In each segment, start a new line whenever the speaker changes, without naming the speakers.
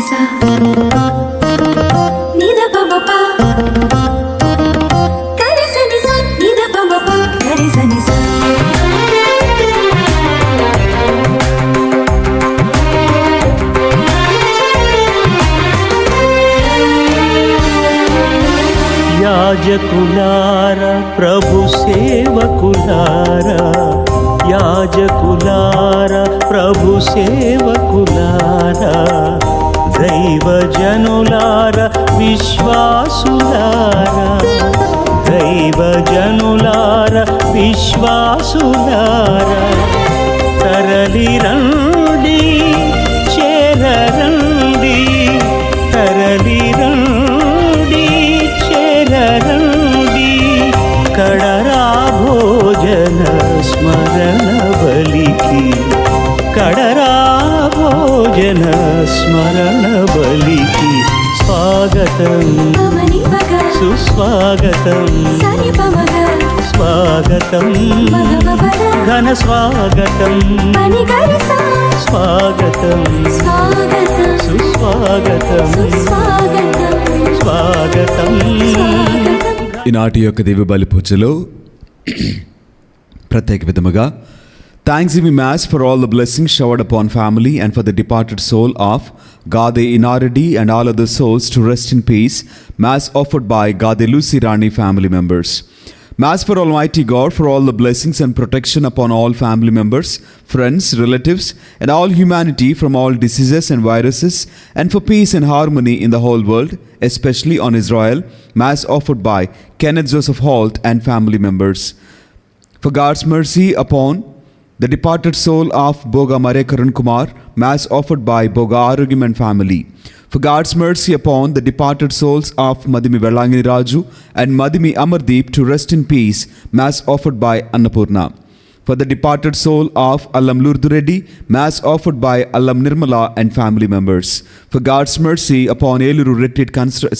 sa ni da pa pa pa ga re sa ni da pa pa pa ga re sa ni sa.
యాజకులారా ప్రభు సేవకులారా, యాజకులారా ప్రభు సేవకులారా, దైవజనులారా విశ్వాసులారా, దైవజనులారా విశ్వాసులారా, తరలిరండి చేరరండి, తరలిరండి చేరరండి, కడరా భోజన స్మరణ బలికి, కడరా భోజన స్మరణ బలికి స్వాగతం సుస్వాగతం స్వాగతం ఘన స్వాగతం స్వాగతం సుస్వాగతం స్వాగతం.
ఈనాటి యొక్క దివ్య బలి పూజలో ప్రత్యేక విధముగా థ్యాంక్స్‌గివింగ్ Mass for all the blessings showered upon family and for the departed soul of Gade Inaradi and all other souls to rest in peace. Mass offered by Gade Lucy Rani family members. Mass for Almighty God for all the blessings and protection upon all family members, friends, relatives and all humanity from all diseases and viruses, and for peace and harmony in the whole world, especially on Israel. Mass offered by Kenneth Joseph Holt and family members. For God's mercy upon the departed soul of Boga Marekaran Kumar, Mass offered by Boga Arugim and family. For God's mercy upon the departed souls of Madhimi Verlangini Raju and Madhimi Amardeep to rest in peace, Mass offered by Annapurna. For the departed soul of Allam Lurdu Reddy, Mass offered by Allam Nirmala and family members. For God's mercy upon Eluru Retreat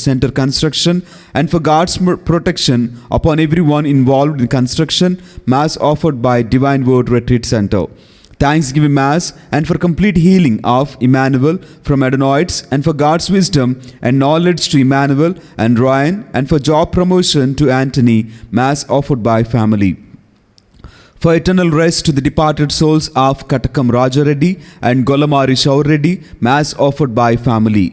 Center construction and for God's protection upon everyone involved in construction, Mass offered by Divine Word Retreat Center. Thanksgiving Mass and for complete healing of Emmanuel from adenoids and for God's wisdom and knowledge to Emmanuel and Ryan and for job promotion to Anthony, Mass offered by family. For eternal rest to the departed souls of Katakam Raja Reddy and Golamari Shaur Reddy, Mass offered by family.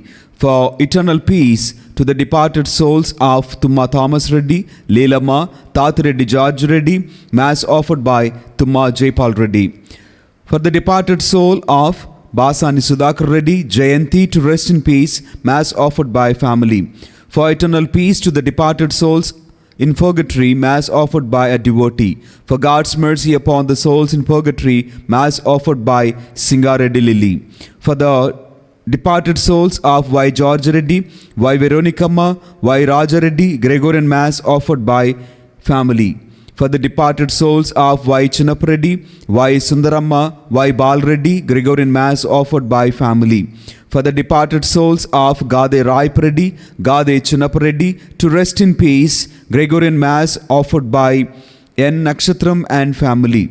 For eternal peace to the departed souls of Tumma Thomas Reddy, Leelama, Tat Reddy George Reddy, Mass offered by Tumma Jaypal Reddy. For the departed soul of Basani Sudhakar Reddy, Jayanti to rest in peace, Mass offered by family. For eternal peace to the departed souls in purgatory, Mass offered by a devotee. For God's mercy upon the souls in purgatory, Mass offered by Singareddy Lily. For the departed souls of Y. George Reddy, Y. Veronicamma, Y. Raja Reddy, Gregorian Mass offered by family. For the departed souls of Y. Chinnappa Reddy, Y. Sundaramma, Y. Bal Reddy, Gregorian Mass offered by family. For the departed souls of Gade Raip Reddy, Gade Chinnappa Reddy to rest in peace, Gregorian Mass offered by N. Nakshatram and family.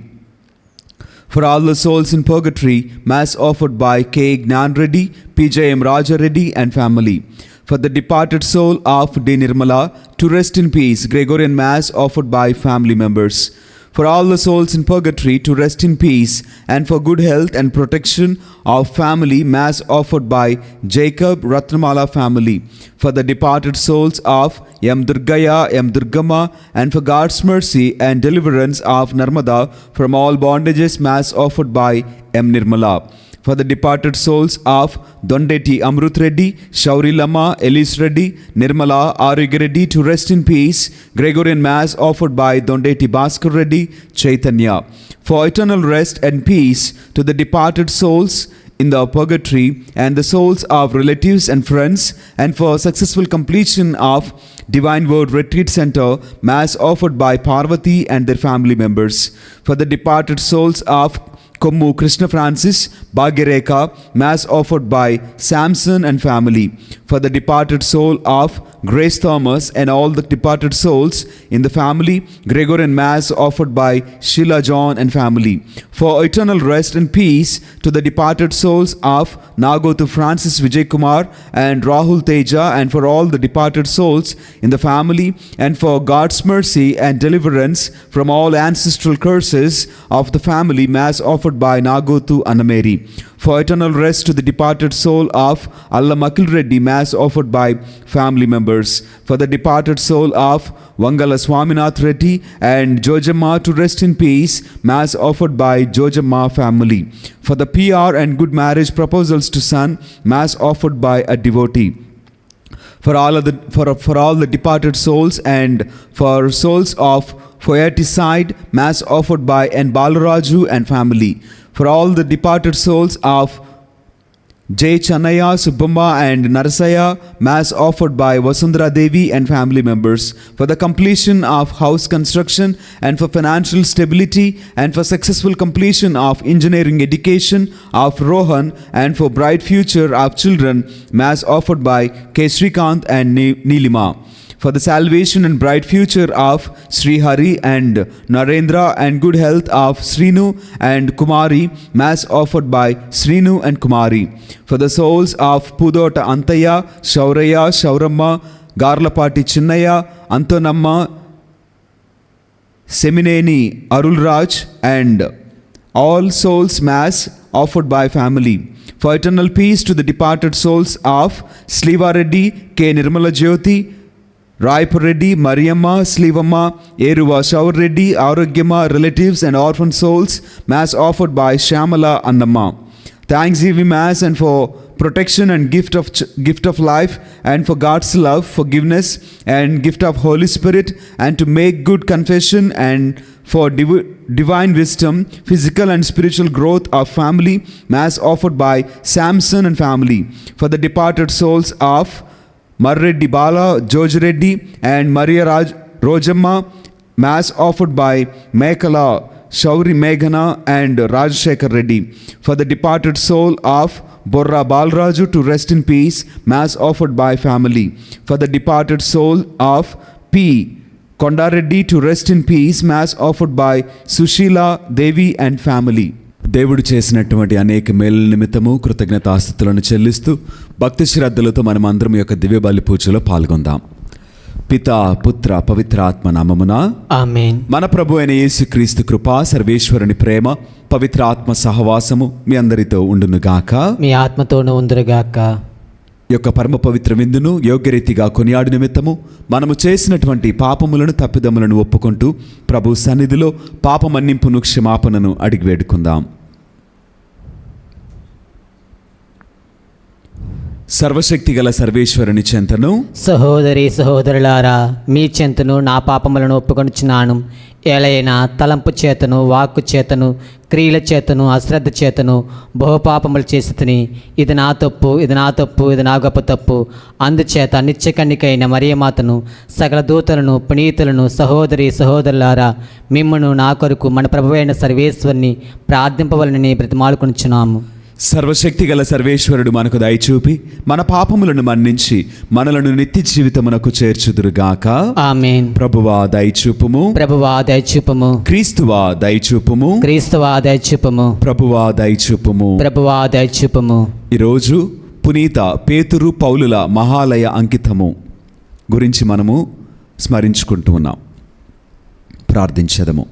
For all the souls in purgatory, Mass offered by K. Gnan Reddy, P.J.M. Raja Reddy and family. For the departed soul of D. Nirmala to rest in peace, Gregorian Mass offered by family members. For all the souls in purgatory to rest in peace and for good health and protection of family, Mass offered by Jacob Ratnamala family. For the departed souls of M. Durgaya, M. Durgamma and for God's mercy and deliverance of Narmada from all bondages, Mass offered by M. Nirmala. For the departed souls of Dondeti Amrut Reddy, Shauri Lama, Elise Reddy, Nirmala, Arigya Reddy to rest in peace, Gregorian Mass offered by Dondeti Bhaskar Reddy, Chaitanya. For eternal rest and peace to the departed souls in the purgatory and the souls of relatives and friends and for successful completion of Divine Word Retreat Center, Mass offered by Parvati and their family members. For the departed souls of Kommu Krishna Francis, Bhagyarekha, Mass offered by Samson and family. For the departed soul of Grace Thomas and all the departed souls in the family, Gregorian Mass offered by Sheila John and family. For eternal rest and peace to the departed souls of Nagotu Francis Vijay Kumar and Rahul Teja, and for all the departed souls in the family, and for God's mercy and deliverance from all ancestral curses of the family, Mass offered by Nagotu Annameri. For eternal rest to the departed soul of Allamakil Reddy, Mass offered by family members. For the departed soul of Vangala Swaminath Reddy and Jojamma to rest in peace, Mass offered by Jojamma family. For the PR and good marriage proposals to son, Mass offered by a devotee. For all the departed souls and for souls of Foyaticide, Mass offered by N. Balaraju and family. For all the departed souls of J. Channaya, Subbamma and Narasaya, Mass offered by Vasundhara Devi and family members. For the completion of house construction and for financial stability and for successful completion of engineering education of Rohan and for bright future of children, Mass offered by K. Srikant and Neelima. For the salvation and bright future of Sri Hari and Narendra and good health of Srinu and Kumari, Mass offered by Srinu and Kumari. For the souls of Pudota Antaya, Shauraya, Shauramma, Garlapati Chinnaya, Antonamma, Semineni, Arulraj and all souls, Mass offered by family. For eternal peace to the departed souls of Sliva Reddy, K. Nirmala Jyoti, Raipur Reddy, Mariamma, Slivamma, Eruva Shaur Reddy, Arogyamma, relatives and orphan souls, Mass offered by Shamala Annamma. Thanksgiving Mass and for protection and gift of life and for God's love, forgiveness and gift of Holy Spirit and to make good confession and for divine wisdom, physical and spiritual growth of family, Mass offered by Samson and family. For the departed souls of Marreddy Bala, George Reddy and Maria Rojamma, Mass offered by Mekala, Shauri Meghana and Rajshekar Reddy. For the departed soul of Borra Balraju to rest in peace, Mass offered by family. For the departed soul of P. Kondareddy to rest in peace, Mass offered by Sushila Devi and family. దేవుడు చేసినటువంటి అనేక మేలుల నిమిత్తము కృతజ్ఞతాస్తుతులను చెల్లిస్తూ భక్తి శ్రద్ధలతో మనం అందరం యొక్క దివ్య బలి పూజలో పాల్గొందాం. పితా పుత్ర పవిత్రాత్మ నామమున
ఆమేన్.
మన ప్రభు అయిన యేసుక్రీస్తు కృప, సర్వేశ్వరుని ప్రేమ, పవిత్ర ఆత్మ సహవాసము మీ అందరితో ఉండునుగాక.
మీ ఆత్మతోనూ ఉందురుగాక.
యొక్క పరమ పవిత్ర విందును యోగ్యరీతిగా కొనియాడు నిమిత్తము మనము చేసినటువంటి పాపములను తప్పిదములను ఒప్పుకుంటూ ప్రభు సన్నిధిలో పాపమన్నింపును క్షమాపణను అడిగి వేడుకుందాం. సర్వశక్తిగల సర్వేశ్వరుని చెంతను
సహోదరి సహోదరులారా, మీ చెంతను నా పాపములను ఒప్పుకొనుచున్నాను. ఏలైనా తలంపు చేతను, వాక్కు చేతను, క్రియల చేతను, అశ్రద్ధ చేతను బహుపాపములు చేసి తిని, ఇది నా తప్పు, ఇది నా తప్పు, ఇది నా గొప్ప తప్పు. అందుచేత నిత్యకన్నికైన మరియమాతను, సకల దూతలను, పునీతులను, సహోదరి సహోదరులారా, మిమ్మును నా కొరకు మన ప్రభువైన సర్వేశ్వరుని ప్రార్థింపవలనని బ్రతిమాలుకొనుచున్నాము.
సర్వశక్తిగల సర్వేశ్వరుడు మనకు దయచూపి మన పాపములను మన్నించి మనలను నిత్య జీవితమునకు చేర్చుదురుగాక.
ఆమేన్.
ప్రభువా దయచూపుము,
ప్రభువా దయచూపుము.
క్రీస్తువా దయచూపుము,
క్రీస్తువా దయచూపుము.
ప్రభువా దయచూపుము.
ప్రభువా దయచూపుము.
ఈరోజు పునీత పేతురు పౌలుల మహాలయ అంకితము గురించి మనము స్మరించుకుంటూ ఉన్నాం. ప్రార్థించదము.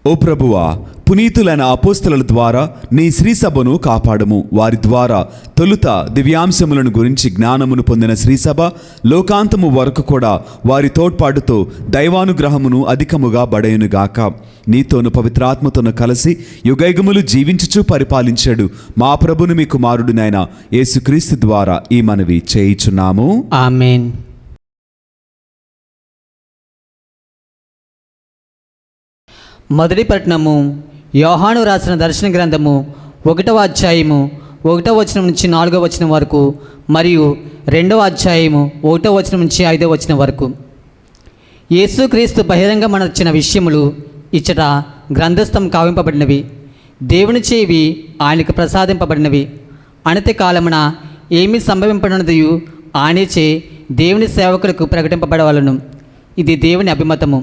ఓ ప్రభువా, పునీతులైన అపోస్తలుల ద్వారా నీ శ్రీసభను కాపాడము. వారి ద్వారా తొలుత దివ్యాంశములను గురించి జ్ఞానమును పొందిన శ్రీసభ లోకాంతము వరకు కూడా వారి తోడ్పాటుతో దైవానుగ్రహమును అధికముగా బడయునుగాక. నీతోను పవిత్రాత్మతోను కలిసి యుగయుగములు జీవించుచు పరిపాలించాడు మా ప్రభుని మీ కుమారుడునైన యేసుక్రీస్తు ద్వారా ఈ మనవి చేయుచున్నాము.
ఆమేన్. మొదటి పట్టణము యోహాను రాసిన దర్శన గ్రంథము 1వ అధ్యాయము 1వ వచనం నుంచి 4వ వచనం వరకు మరియు 2వ అధ్యాయము 1వ వచనం నుంచి 5వ వచనం వరకు. యేసుక్రీస్తు బహిరంగమనర్చిన విషయములు ఇచ్చట గ్రంథస్థం కావింపబడినవి. దేవుని చేవి ఆయనకు ప్రసాదింపబడినవి. అనతి కాలమున ఏమి సంభవింపనున్నదియు ఆయనచే దేవుని సేవకులకు ప్రకటింపబడవలను. ఇది దేవుని అభిమతము.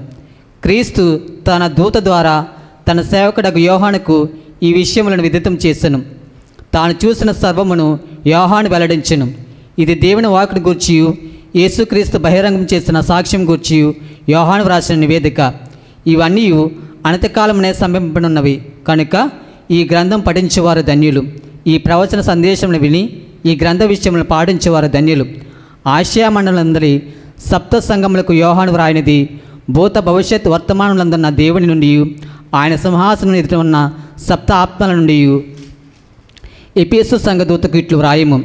క్రీస్తు తన దూత ద్వారా తన సేవకుడకు యోహానుకు ఈ విషయములను విదితం చేసెను. తాను చూసిన సర్వమును యోహాను వెల్లడించెను. ఇది దేవుని వాక్కును గూర్చియు యేసుక్రీస్తు బహిరంగం చేసిన సాక్ష్యం గూర్చియు యోహాను వ్రాసిన నివేదిక. ఇవన్నీ అనతికాలమునే సంభవింపనున్నవి కనుక ఈ గ్రంథం పఠించేవారు ధన్యులు. ఈ ప్రవచన సందేశమును విని ఈ గ్రంథ విషయములను పాటించేవారు ధన్యులు. ఆసియా మండలందరి సప్త సంఘములకు యోహాను వ్రాయినది భూత భవిష్యత్ వర్తమానములందున్న దేవుని నుండి ఆయన సింహాసనం ఎదుట ఉన్న సప్త ఆత్మల నుండి ఎఫెసు సంఘదూతకు ఇట్లు వ్రాయము.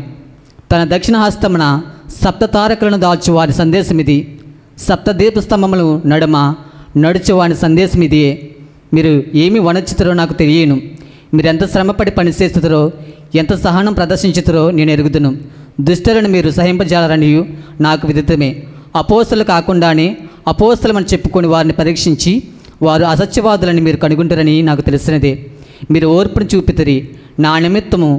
తన దక్షిణ హస్తమున సప్త తారకులను దాల్చు వారి సందేశం ఇది. సప్త దీపస్తంభములు నడుమ నడుచు వారి సందేశం ఇదియే. మీరు ఏమి వనర్చుతారో నాకు తెలియను. మీరు ఎంత శ్రమపడి పనిచేస్తారో ఎంత సహనం ప్రదర్శించుతారో నేను ఎరుగుదును. దుష్టులను మీరు సహింపజాలరనియు నాకు విదితమే. అపోస్తలు కాకుండానే అపోస్తలమని చెప్పుకొని వారిని పరీక్షించి వారు అసత్యవాదులని మీరు కనుగొంటారని నాకు తెలిసినదే. మీరు ఓర్పును చూపితిరి, నా నిమిత్తము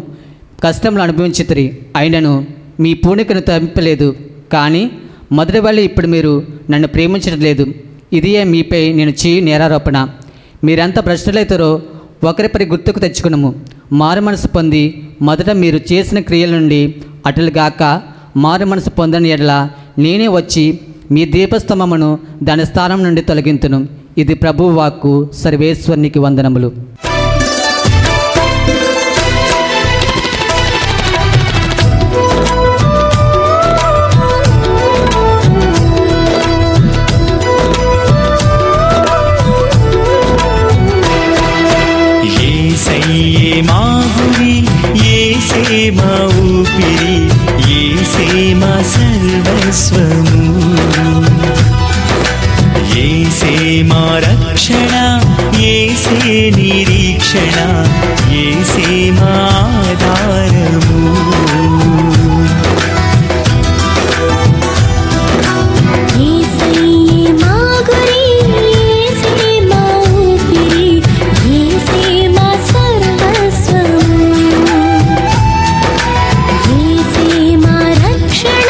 కష్టములు అనుభవించితిరి, అయినను మీ పూనికను తప్పింపలేదు. కానీ మొదటి వల్ల ఇప్పుడు మీరు నన్ను ప్రేమించడం లేదు. ఇదియే మీపై నేను చేయు నేరారోపణ. మీరెంత భ్రష్టులైతారో ఒకరిపరి గుర్తుకు తెచ్చుకునము. మారు మనసు పొంది మొదట మీరు చేసిన క్రియల నుండి అటులుగాక మారు మనసు పొందని ఎడల నేనే వచ్చి మీ దీపస్తంభమును దాని స్థానం నుండి తొలగింతును. ఇది ప్రభువు వాక్కు. సర్వేశ్వరునికి వందనములు.
యేసయ్యే మా గురి, యేసే మా ఊపిరి, యేసే మా సర్వస్వము, యేసే మా రక్షణ, యేసే నిరీక్షణ, యేసే మా ఆధారము.
యేసయ్యే మా గురి, యేసే మా ఊపిరి, యేసే మా సర్వస్వము, యేసే మా రక్షణ,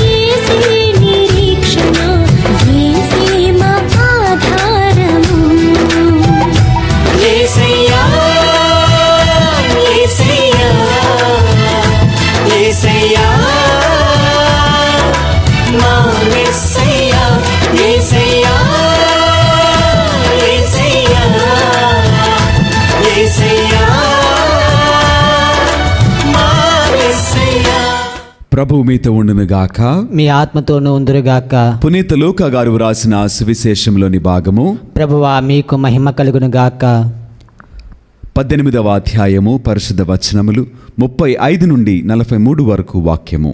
యేసే నిరీక్షణ, యేసే మా ఆధారము.
యేసయ్యా, యేసయ్యా, యేసయ్యా, మా యేసయ్యా, యేసయ్యా, యేసయ్యా, యేసయ్యా, మా యేసయ్యా.
ప్రభు మీతో ఉండునుగాక.
మీ ఆత్మతోనూ ఉందురుగాక.
పునీత లూకా గారు వ్రాసిన సువిశేషంలోని భాగము
ప్రభువా మీకు మహిమ కలుగునుగాక.
18వ అధ్యాయము పరిశుద్ధ వచనములు 35 నుండి 43 వరకు వాక్యము.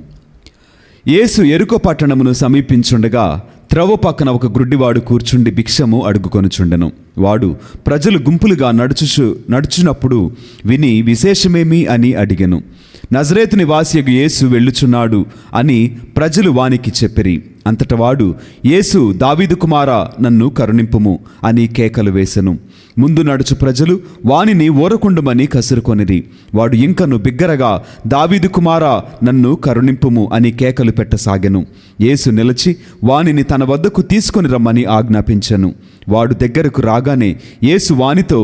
యేసు యెరికో పట్టణమును సమీపించుండగా త్రవ్వ పక్కన ఒక గ్రుడ్డివాడు కూర్చుండి భిక్షము అడుగుకొనుచుండెను. వాడు ప్రజలు గుంపులుగా నడుచునప్పుడు విని విశేషమేమి అని అడిగెను. నజరేతు నివాసియగు యేసు వెళ్ళుచున్నాడు అని ప్రజలు వానికి చెప్పిరి. అంతట వాడు, యేసు దావీదు కుమారా, నన్ను కరుణింపుము అని కేకలు వేసెను. ముందు నడుచు ప్రజలు వానిని ఊరకుండుమని కసురుకొనిరి. వాడు ఇంకను బిగ్గరగా, దావీదు కుమారా, నన్ను కరుణింపుము అని కేకలు పెట్టసాగెను. యేసు నిలిచి వానిని తన వద్దకు తీసుకొని రమ్మని ఆజ్ఞాపించెను. వాడు దగ్గరకు రాగానే యేసు వానితో,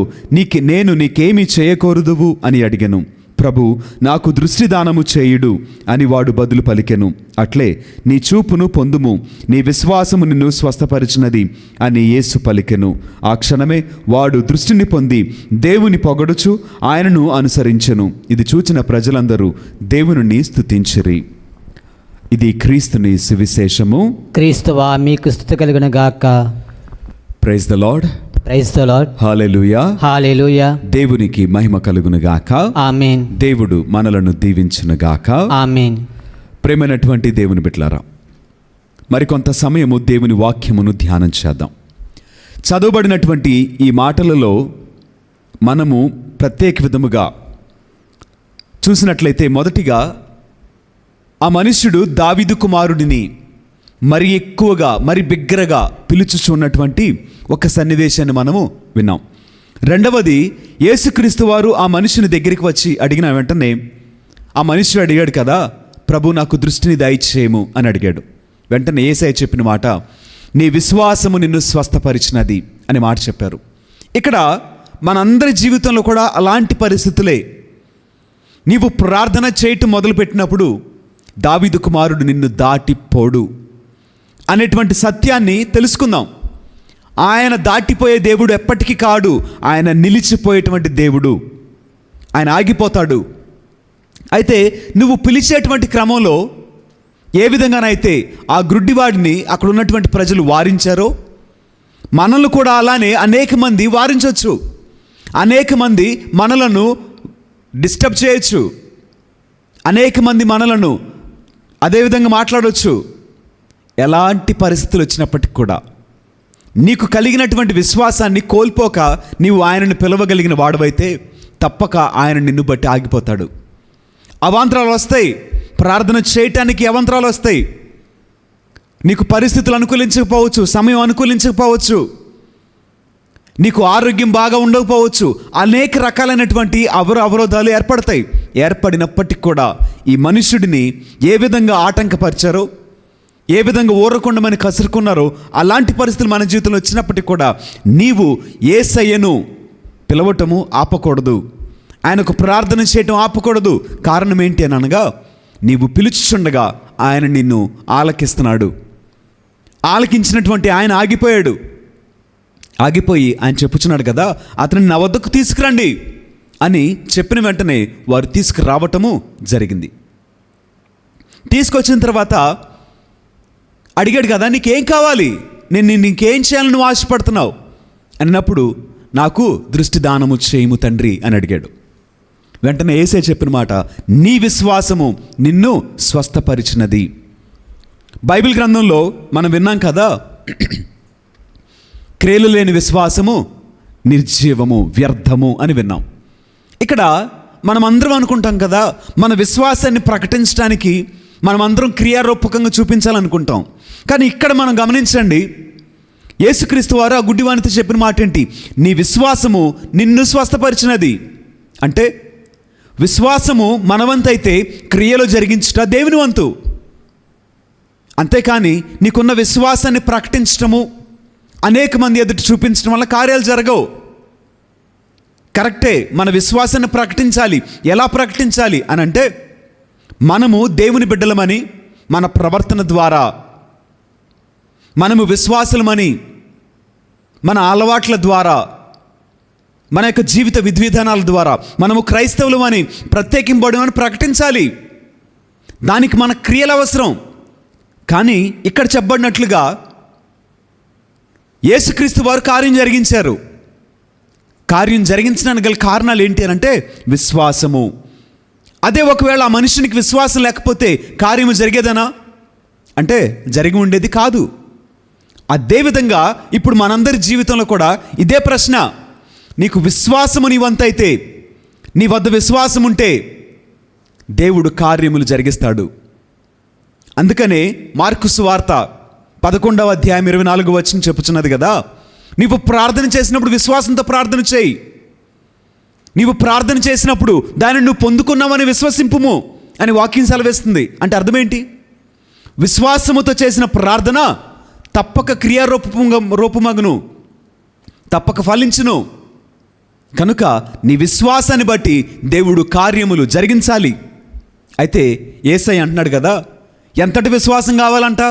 నేను నీకేమీ చేయకూడదువు అని అడిగెను. ప్రభు, నాకు దృష్టిదానము చేయుడు అని వాడు బదులు పలికెను. అట్లే నీ చూపును పొందుము, నీ విశ్వాసము నిన్ను స్వస్థపరిచినది అని యేసు పలికెను. ఆ క్షణమే వాడు దృష్టిని పొంది దేవుని పొగడుచు ఆయనను అనుసరించెను. ఇది చూచిన ప్రజలందరూ దేవునిని స్తుతించిరి. ఇది క్రీస్తుని సువిశేషము.
క్రీస్తువా మీకు స్తుతి కలుగునుగాక.
Praise the lord.
Praise the lord.
Hallelujah.
Hallelujah.
దేవునికి మహిమ కలుగునుగాక.
ఆమేన్.
దేవుడు మనలను దీవించునుగాక.
ఆమేన్.
ప్రేమైనటువంటి దేవుని బిడ్డలారా, మరికొంత సమయము దేవుని వాక్యమును ధ్యానం చేద్దాం. చదవబడినటువంటి ఈ మాటలలో మనము ప్రత్యేక విధముగా చూసినట్లయితే మొదటిగా ఆ మనుష్యుడు దావీదు కుమారుడిని మరి ఎక్కువగా మరి బిగ్గరగా పిలుచుచున్నటువంటి ఒక సన్నివేశాన్ని మనము విన్నాం. రెండవది, యేసుక్రీస్తు వారు ఆ మనిషిని దగ్గరికి వచ్చి అడిగిన వెంటనే ఆ మనుషుడు అడిగాడు కదా, ప్రభు నాకు దృష్టిని దయచేయము అని అడిగాడు. వెంటనే యేసయ్య చెప్పిన మాట, నీ విశ్వాసము నిన్ను స్వస్థపరిచినది అని మాట చెప్పారు. ఇక్కడ మనందరి జీవితంలో కూడా అలాంటి పరిస్థితులే. నీవు ప్రార్థన చేయటం మొదలుపెట్టినప్పుడు దావీదు కుమారుడు నిన్ను దాటిపోడు అనేటువంటి సత్యాన్ని తెలుసుకుందాం. ఆయన దాటిపోయే దేవుడు ఎప్పటికీ కాడు, ఆయన నిలిచిపోయేటువంటి దేవుడు. ఆయన ఆగిపోతాడు. అయితే నువ్వు పిలిచేటువంటి క్రమంలో ఏ విధంగానైతే ఆ గ్రుడ్డివాడిని అక్కడ ఉన్నటువంటి ప్రజలు వారించారో, మనల్ని కూడా అలానే అనేక మంది వారించవచ్చు. అనేక మంది మనలను డిస్టర్బ్ చేయొచ్చు. అనేక మంది మనలను అదేవిధంగా మాట్లాడవచ్చు. ఎలాంటి పరిస్థితులు వచ్చినప్పటికి కూడా నీకు కలిగినటువంటి విశ్వాసాన్ని కోల్పోక నీవు ఆయనను పిలవగలిగిన వాడవైతే తప్పక ఆయన నిన్ను బట్టి ఆగిపోతాడు. అవాంతరాలు వస్తాయి, ప్రార్థన చేయటానికి అవాంతరాలు వస్తాయి. నీకు పరిస్థితులు అనుకూలించకపోవచ్చు, సమయం అనుకూలించకపోవచ్చు, నీకు ఆరోగ్యం బాగా ఉండకపోవచ్చు. అనేక రకాలైనటువంటి అవరోధాలు ఏర్పడతాయి. ఏర్పడినప్పటికీ కూడా ఈ మనుష్యుడిని ఏ విధంగా ఆటంకపరిచారో, ఏ విధంగా ఊరకుండమని కసురుకున్నారో, అలాంటి పరిస్థితులు మన జీవితంలో వచ్చినప్పటికీ కూడా నీవు యేసయ్యను పిలవటము ఆపకూడదు, ఆయనకు ప్రార్థన చేయటం ఆపకూడదు. కారణం ఏంటి అని అనగా, నీవు పిలుచుచుండగా ఆయన నిన్ను ఆలకిస్తున్నాడు. ఆలకించినటువంటి ఆయన ఆగిపోయాడు. ఆగిపోయి ఆయన చెప్పుచున్నాడు కదా, అతన్ని నా వద్దకు తీసుకురండి అని చెప్పిన వెంటనే వారు తీసుకురావటము జరిగింది. తీసుకొచ్చిన తర్వాత అడిగాడు కదా, నీకేం కావాలి, నేను నీకేం చేయాలని నువ్వు ఆశపడుతున్నావు అన్నప్పుడు, నాకు దృష్టి దానము చేయము తండ్రి అని అడిగాడు. వెంటనే యేసయ్య చెప్పిన మాట, నీ విశ్వాసము నిన్ను స్వస్థపరిచినది. బైబిల్ గ్రంథంలో మనం విన్నాం కదా, క్రియలు లేని విశ్వాసము నిర్జీవము, వ్యర్థము అని విన్నాం. ఇక్కడ మనం అందరం అనుకుంటాం కదా, మన విశ్వాసాన్ని ప్రకటించడానికి మనమందరం క్రియారూపకంగా చూపించాలనుకుంటాం. కానీ ఇక్కడ మనం గమనించండి, యేసుక్రీస్తు వారు ఆ గుడ్డివానితో చెప్పిన మాట ఏంటి? నీ విశ్వాసము నిన్ను స్వస్థపరిచినది. అంటే విశ్వాసము మనవంతైతే క్రియలో జరిగించుట దేవుని వంతు. అంతేకాని నీకున్న విశ్వాసాన్ని ప్రకటించటము, అనేక మంది ఎదుటి చూపించడం వల్ల కార్యాలు జరగవు. కరెక్టే, మన విశ్వాసాన్ని ప్రకటించాలి. ఎలా ప్రకటించాలి అని అంటే, మనము దేవుని బిడ్డలమని మన ప్రవర్తన ద్వారా, మనము విశ్వాసులమని మన అలవాట్ల ద్వారా, మన యొక్క జీవిత విధివిధానాల ద్వారా మనము క్రైస్తవులమని, ప్రత్యేకింపబడమని ప్రకటించాలి. దానికి మన క్రియలు అవసరం. కానీ ఇక్కడ చెప్పబడినట్లుగా యేసుక్రీస్తు వారు కార్యం జరిగించారు. కార్యం జరిగించడానికి గల కారణాలు ఏంటి అని అంటే విశ్వాసము. అదే ఒకవేళ ఆ మనుషునికి విశ్వాసం లేకపోతే కార్యము జరిగేదనా అంటే జరిగి ఉండేది కాదు. అదేవిధంగా ఇప్పుడు మనందరి జీవితంలో కూడా ఇదే ప్రశ్న. నీకు విశ్వాసము నీ వంతైతే, నీ వద్ద విశ్వాసం ఉంటే దేవుడు కార్యములు జరిగిస్తాడు. అందుకనే మార్కు సువార్త 11వ అధ్యాయం 24వ వచనం చెప్పుచున్నది కదా, నీవు ప్రార్థన చేసినప్పుడు విశ్వాసంతో ప్రార్థన చేయి. నీవు ప్రార్థన చేసినప్పుడు దానిని నువ్వు పొందుకున్నావని విశ్వసింపుము అని వాక్యం సెలవిస్తుంది. అంటే అర్థమేంటి? విశ్వాసముతో చేసిన ప్రార్థన తప్పక రూపమగును, తప్పక ఫలించును. కనుక నీ విశ్వాసాన్ని బట్టి దేవుడు కార్యములు జరిగించాలి. అయితే యేసయ్య అంటున్నాడు కదా, ఎంతటి విశ్వాసం కావాలంట?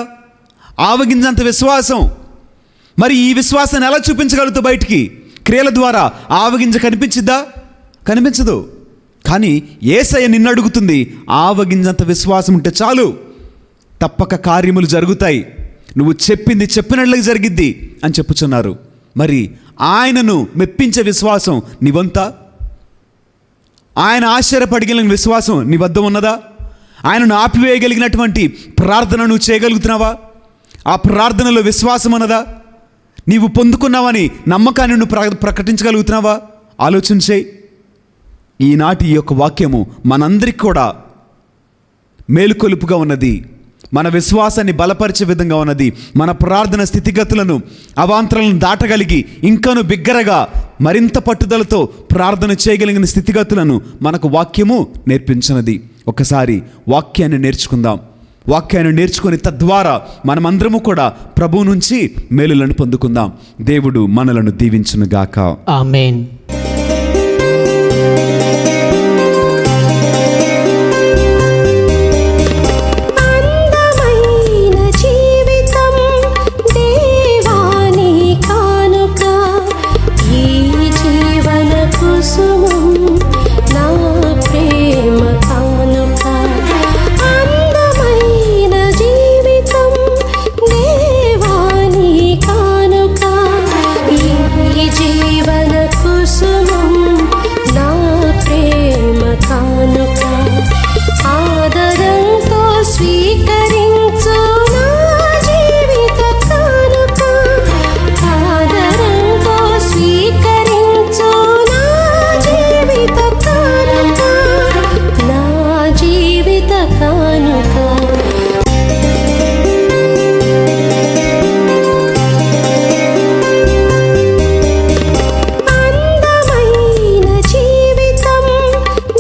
ఆవగింజంత విశ్వాసం. మరి ఈ విశ్వాసాన్ని ఎలా చూపించగలుగుతావు బయటికి? క్రియల ద్వారా ఆవగింజ కనిపించిద్దా? కనిపించదు. కానీ యేసయ్య నిన్ను అడుగుతుంది, ఆవగింజంత విశ్వాసం ఉంటే చాలు, తప్పక కార్యములు జరుగుతాయి, నువ్వు చెప్పింది చెప్పినట్లుగా జరిగిద్ది అని చెప్పుచున్నారు. మరి ఆయనను మెప్పించే విశ్వాసం నీ వంతా? ఆయన ఆశ్చర్యపడగలిగిన విశ్వాసం నీ వద్ద ఉన్నదా? ఆయనను ఆపివేయగలిగినటువంటి ప్రార్థన నువ్వు చేయగలుగుతున్నావా? ఆ ప్రార్థనలో విశ్వాసం ఉన్నదా? నీవు పొందుకున్నావని నమ్మకాన్ని నువ్వు ప్రకటించగలుగుతున్నావా? ఆలోచించే. ఈనాటి ఈ యొక్క వాక్యము మనందరికి కూడా మేలుకొలుపుగా ఉన్నది, మన విశ్వాసాన్ని బలపరిచే విధంగా ఉన్నది. మన ప్రార్థన స్థితిగతులను అవాంతరాలను దాటగలిగి ఇంకను బిగ్గరగా మరింత పట్టుదలతో ప్రార్థన చేయగలిగిన స్థితిగతులను మనకు వాక్యము నేర్పించినది. ఒకసారి వాక్యాన్ని నేర్చుకుందాం. వాక్యాన్ని నేర్చుకొని తద్వారా మనమందరము కూడా ప్రభువు నుంచి మేలులను పొందుకుందాం. దేవుడు మనలను దీవించునుగాక.
ఆమేన్.
అందమైన జీవితం దేవాని కానుక, ఈ జీవన కుసుమం నా ప్రేమ కానుక. అందమైన జీవితం దేవాని కానుక, ఈ జీవన కుసుమం నా ప్రేమ కానుక. ఆదరంతో స్వీకరించు నా జీవిత కానుక, ఆదరంతో స్వీకరించు నా జీవిత కానుక, నా జీవిత కానుక. అందమైన జీవితం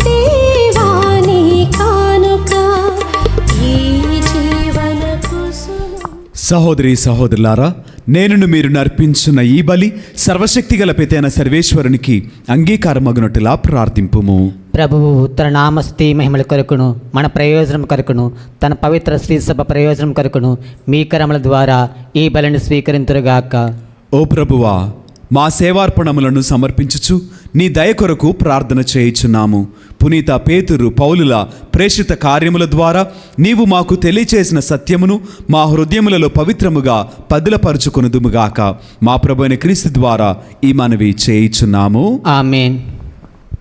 దేవాని కానుక, ఈ జీవన కుసుమం.
సహోదరి సహోదరులారా, నేను మీరు నర్పించున్న ఈ బలి సర్వశక్తిగల పితైన సర్వేశ్వరునికి అంగీకారమగునట్టులా ప్రార్థింపుము.
ప్రభువు తన నామస్తుతి మహిమల కొరకును మన ప్రయోజనం కొరకును తన పవిత్ర శ్రీ సభ ప్రయోజనం కొరకును మీ కరముల ద్వారా ఈ బలిని స్వీకరింతురుగాక.
ఓ ప్రభువా, మా సేవార్పణములను సమర్పించుచు నీ దయ కొరకు ప్రార్థన చేయుచున్నాము. పునీత పేతురు పౌలుల ప్రేషిత కార్యముల ద్వారా నీవు మాకు తెలియచేసిన సత్యమును మా హృదయములలో పవిత్రముగా పదిలపరుచుకొనుదుముగాక. మా ప్రభువైన క్రీస్తు ద్వారా ఈ మనవి చేయుచున్నాము.
ఆమేన్.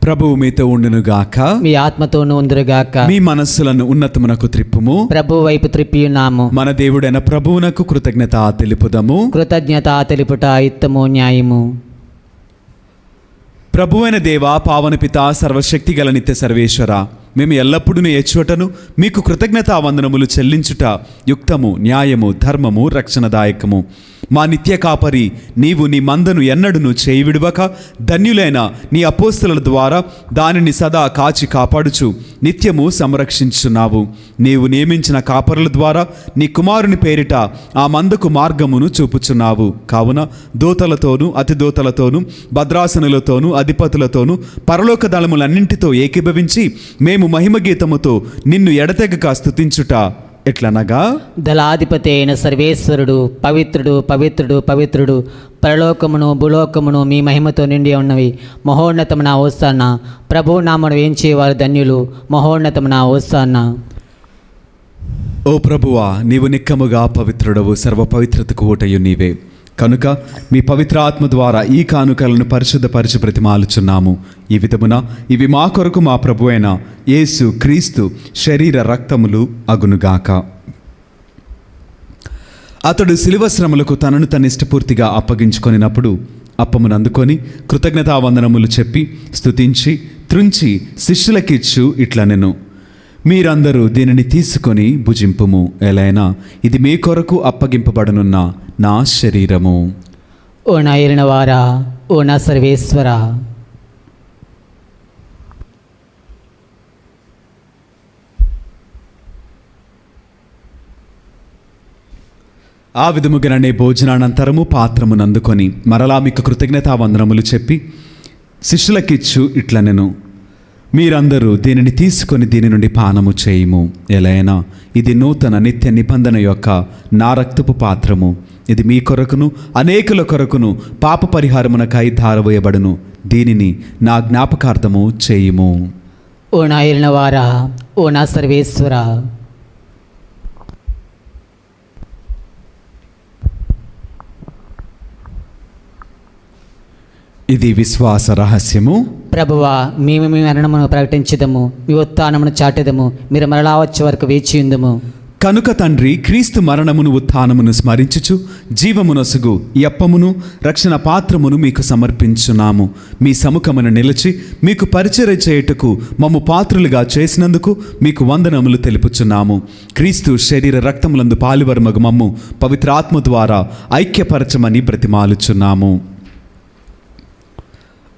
ప్రభువు మీతో ఉండునుగాక.
మీ ఆత్మతోనూ ఉందురుగాక.
మీ మనస్సులను ఉన్నతమునకు త్రిప్పుము.
ప్రభు వైపు త్రిప్పియున్నాము.
మన దేవుడైన ప్రభువునకు కృతజ్ఞత తెలుపుదము.
కృతజ్ఞత తెలుపుట యుక్తము న్యాయము.
ప్రభువైన దేవా, పావన పిత, సర్వశక్తి గల నిత్య సర్వేశ్వర, మేము ఎల్లప్పుడూ ఎచ్చుటను మీకు కృతజ్ఞతా వందనములు చెల్లించుట యుక్తము, న్యాయము, ధర్మము, రక్షణదాయకము. మా నిత్య కాపరి నీవు నీ మందను ఎన్నడును చేయి విడువక ధన్యులైన నీ అపోస్తలుల ద్వారా దానిని సదా కాచి కాపాడుచు నిత్యము సంరక్షించున్నావు. నీవు నియమించిన కాపరుల ద్వారా నీ కుమారుని పేరిట ఆ మందకు మార్గమును చూపుచున్నావు. కావున దూతలతోనూ అతి దూతలతోనూ భద్రాసనులతోనూ అధిపతులతోనూ పరలోక దళములన్నింటితో ఏకీభవించి మేము మహిమ గీతముతో నిన్ను ఎడతెగక స్తుతించుట ఎట్లనగా,
దళాధిపతి అయిన సర్వేశ్వరుడు పవిత్రుడు పవిత్రుడు పవిత్రుడు, పరలోకమును భూలోకమును మీ మహిమతో నిండి ఉన్నవి. మహోన్నతమున హోసానా. ప్రభు నామను వేయించేవారు ధన్యులు. మహోన్నతమున హోసానా.
ఓ ప్రభువా, నీవు నిక్కముగా పవిత్రుడవు, సర్వ పవిత్రతకు ఊటయు నీవే. కనుక మీ పవిత్ర ఆత్మ ద్వారా ఈ కానుకలను పరిశుద్ధపరిచి ప్రతిమాలుచున్నాము. ఈ విధమున ఇవి మా కొరకు మా ప్రభువైన యేసు క్రీస్తు శరీర రక్తములు అగునుగాక. అతడు శిలువ శ్రమలకు తనను తన ఇష్టపూర్తిగా అప్పగించుకొనినప్పుడు అప్పమును అందుకొని కృతజ్ఞతావందనములు చెప్పి స్తుతించి త్రుంచి శిష్యులకిచ్చు ఇట్లనెను, మీరందరూ దీనిని తీసుకొని భుజింపుము. ఎలైనా ఇది మీ కొరకు అప్పగింపబడనున్న నా శరీరము.
ఓ నా ఏలిన వారా, ఓ నా సర్వేశ్వర,
ఆ విధముగానే భోజనానంతరము పాత్రమును అందుకొని మరలా మీకు కృతజ్ఞతావందనములు చెప్పి శిష్యులకిచ్చు ఇట్లనెను, మీరందరూ దీనిని తీసుకొని దీని నుండి పానము చేయుము. ఎలైనా ఇది నూతన నిత్య నిబంధన యొక్క నా రక్తపు పాత్రము. ఇది మీ కొరకును అనేకుల కొరకును పాప పరిహారమునకై ధారవేయబడును. దీనిని నా జ్ఞాపకార్థము చేయుము.
ఓ నా ఏలిన వారా, ఓ నా సర్వేశ్వర,
ఇది విశ్వాస రహస్యము.
ప్రభువా, మేము మీ మరణమును ప్రకటించదము, మీ ఉత్థానమును చాటెదము, మీరు మరలా వచ్చే వరకు వేచియుందుము.
కనుక తండ్రి, క్రీస్తు మరణమును ఉత్థానమును స్మరించుచు జీవమునొసుగు ఈ అప్పమును రక్షణ పాత్రమును మీకు సమర్పించున్నాము. మీ సముఖమున నిలిచి మీకు పరిచర్య చేయుటకు మమ్ము పాత్రులుగా చేసినందుకు మీకు వందనములు తెలుపుచున్నాము. క్రీస్తు శరీర రక్తములందు పాలువరమగు మమ్ము పవిత్రాత్మ ద్వారా ఐక్యపరచమని బ్రతిమాలుచున్నాము.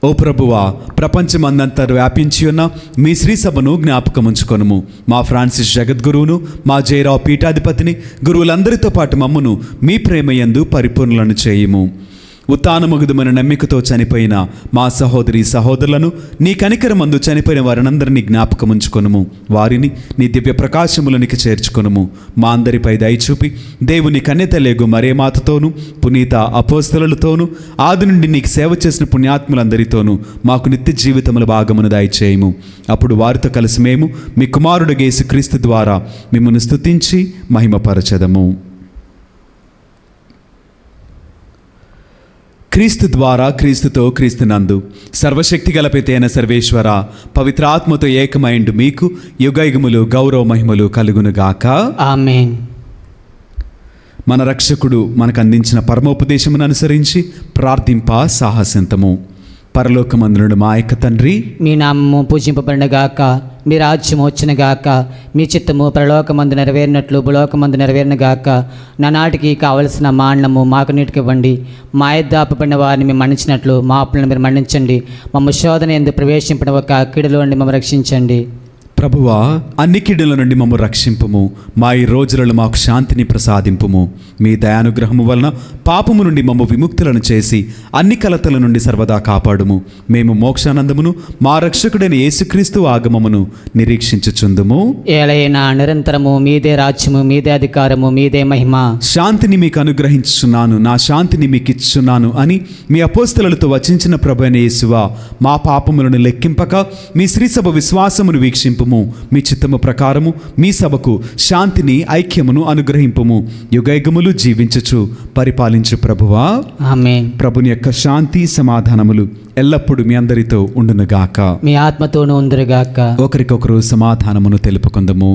ఓ ప్రభువా, ప్రపంచమందంతా వ్యాపించి ఉన్న మీ శ్రీ సభను జ్ఞాపకముంచుకొనుము. మా ఫ్రాన్సిస్ జగద్గురువును, మా జయరావు పీఠాధిపతిని, గురువులందరితో పాటు మమ్మును మీ ప్రేమయందు పరిపూర్ణులను చేయుము. ఉత్థానమగుదుమని నమ్మికతో చనిపోయిన మా సహోదరి సహోదరులను, నీ కనికరమందు చనిపోయిన వారినందరినీ జ్ఞాపకముంచుకొనుము. వారిని నీ దివ్య ప్రకాశములనికి చేర్చుకొనుము. మా అందరిపై దయచూపి దేవుని కన్యతలేగు మరేమాతతోనూ, పునీత అపోస్తలులతోనూ, ఆది నుండి నీకు సేవ చేసిన పుణ్యాత్ములందరితోనూ మాకు నిత్య జీవితముల భాగమును దయచేయము. అప్పుడు వారితో కలిసి మేము మీ కుమారుడు యేసుక్రీస్తు ద్వారా మిమ్మల్ని స్తుతించి మహిమపరచెదము. క్రీస్తు ద్వారా, క్రీస్తుతో, క్రీస్తునందు సర్వశక్తి గల పితైన సర్వేశ్వర, పవిత్రాత్మతో ఏకమైండు మీకు యుగయుగములు గౌరవ మహిమలు కలుగునుగాక.
ఆమేన్.
మన రక్షకుడు మనకు అందించిన పరమోపదేశమును అనుసరించి ప్రార్థింప సాహసింతము. పరలోకమందునుడు మా యొక్క తండ్రి,
మీ నామము పూజింపబడినగాక, మీ రాజ్యము వచ్చినగాక, మీ చిత్తము పరలోకమందు నెరవేరినట్లు భూలోకమందు నెరవేరినగాక. నానాటికి కావలసిన మా అన్నము మాకు నీటికి ఇవ్వండి. మా యొద్ద అప్పుబడిన వారిని మేము మన్నించినట్లు మా అప్పులను మీరు మన్నించండి. మమ్మ శోధన యందు ప్రవేశింపడవక కీడులో నుండి మమ్మల్ని రక్షించండి.
ప్రభువా, అన్ని కీడుల నుండి మమ్ము రక్షింపుము. మా ఈ రోజులలో మాకు శాంతిని ప్రసాదింపుము. మీ దయానుగ్రహము వలన పాపము నుండి మమ్ము విముక్తులను చేసి అన్ని కలతల నుండి సర్వదా కాపాడుము. మేము మోక్షానందమును మా రక్షకుడైన యేసుక్రీస్తు ఆగమమును నిరీక్షించుచుందుము.
ఏలైనా నిరంతరము మీదే రాజ్యము, మీదే అధికారము, మీదే మహిమ.
శాంతిని మీకు అనుగ్రహించుచున్నాను, నా శాంతిని మీకు ఇచ్చుచున్నాను అని మీ అపోస్తలులతో వచించిన ప్రభువైన యేసువా, మా పాపములను లెక్కింపక మీ శ్రీసభ విశ్వాసమును వీక్షింపు. మీ చిత్తము ప్రకారము మీ సభకు శాంతిని, ఐక్యమును అనుగ్రహింపుము. యుగయుగములు జీవించుచు పరిపాలించు ప్రభువా.
ఆమేన్.
ప్రభుని యొక్క శాంతి సమాధానములు ఎల్లప్పుడూ మీ అందరితో ఉండునుగాక.
మీ ఆత్మతోనూ ఉందురుగాక.
ఒకరికొకరు సమాధానమును తెలుపుకుందము.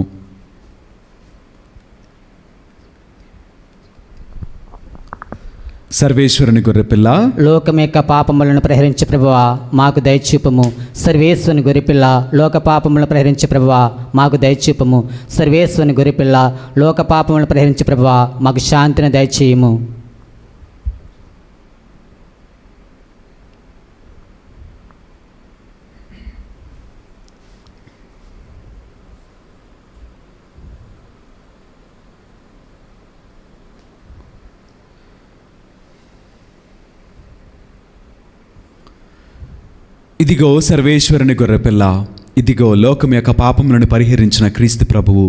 సర్వేశ్వరుని గొర్రెపిల్ల,
లోకం యొక్క పాపములను ప్రహరించే ప్రభువా మాకు దయచూపము. సర్వేశ్వరుని గొర్రెపిల్ల, లోక పాపములను ప్రహరించే ప్రభువా మాకు దయచూపము. సర్వేశ్వరుని గొర్రెపిల్ల, లోక పాపములను ప్రహరించే ప్రభువా మాకు శాంతిని దయచేయము.
ఇదిగో సర్వేశ్వరుని గొర్రెపిల్ల, ఇదిగో లోకం యొక్క పాపములను పరిహరించిన క్రీస్తు ప్రభువు.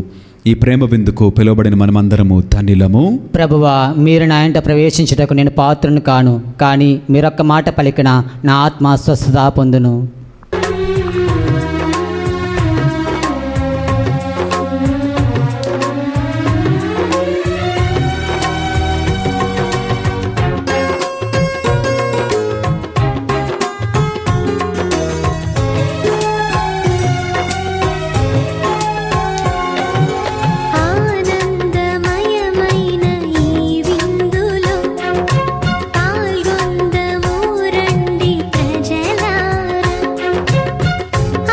ఈ ప్రేమ విందుకు పిలువబడిన మనమందరము ధన్యులము.
ప్రభువా, మీరు నా ఇంట ప్రవేశించుటకు నేను పాత్రను కాను, కానీ మీరొక్క మాట పలికిన నా ఆత్మ స్వస్థత పొందును.
ఆనందమయమైన ఈ విందులో పాల్గొందము రండి ప్రజలారా.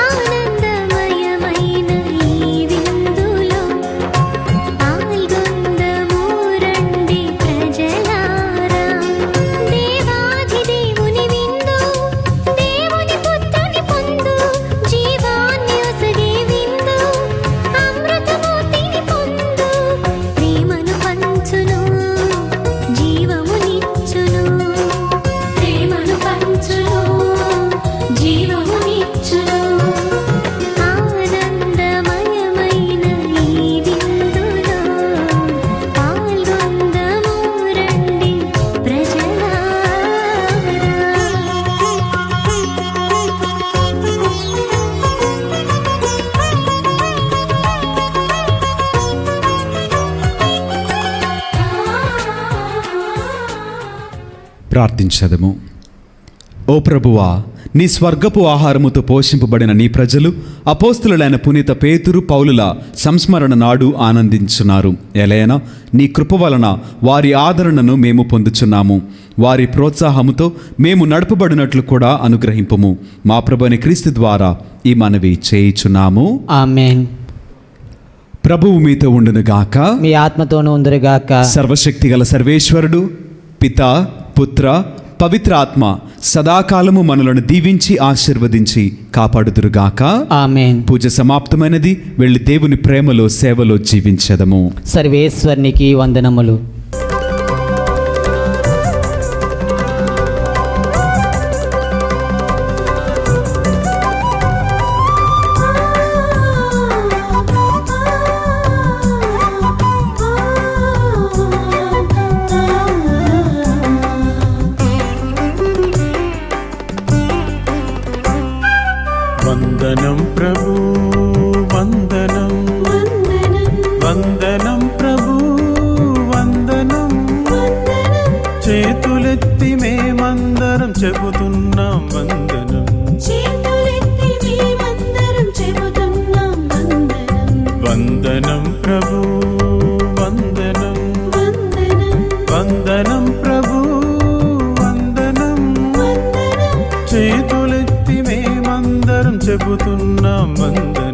ఆనందమయమైన ఈ విందులో పాల్గొందము రండి ప్రజలారా. దేవాది దేవుని విందు, దేవుని పుత్రుని పొందు, జీవాన్ని ఒసగే విందు, అమృతమూర్తిని పొందు. ప్రేమను పంచును, జీవమునిచ్చును. ప్రేమను పంచును, జీవమునిచ్చును. ఆనందమయమైన ఈ విందులో పాల్గొందము రండి ప్రజలారా.
ప్రార్థించదము. ఓ ప్రభువా, నీ స్వర్గపు ఆహారముతో పోషింపబడిన నీ ప్రజలు అపోస్తులులైన పునీత పేతురు పౌలుల సంస్మరణ నాడు ఆనందించున్నారు. ఎలయన నీ కృప వలన వారి ఆదరణను మేము పొందుచున్నాము. వారి ప్రోత్సాహముతో మేము నడపబడినట్లు కూడా అనుగ్రహింపుము. మా ప్రభువైన క్రీస్తు ద్వారా ఈ మనవి చేయుచున్నాము.
ఆమేన్.
ప్రభువు మీతో ఉండునుగాక.
మీ ఆత్మతోనూ ఉందరుగాక.
సర్వశక్తిగల సర్వేశ్వరుడు పిత పుత్ర పవిత్ర ఆత్మ సదాకాలము మనలను దీవించి ఆశీర్వదించి కాపాడుదురుగాక.
ఆమేన్.
పూజ సమాప్తమైనది. వెళ్ళి దేవుని ప్రేమలో సేవలో జీవించదము.
సర్వేశ్వరునికి వందనములు.
వందనం ప్రభు వందనం, వందనం ప్రభు వందనం. చేతులెత్తి మేమందరం చెబుతున్నాం వందనం. వందనం ప్రభు వందనం, వందనం ప్రభు వందనం. చేతులెత్తి మేమందరం చెబుతున్నాం వందనం.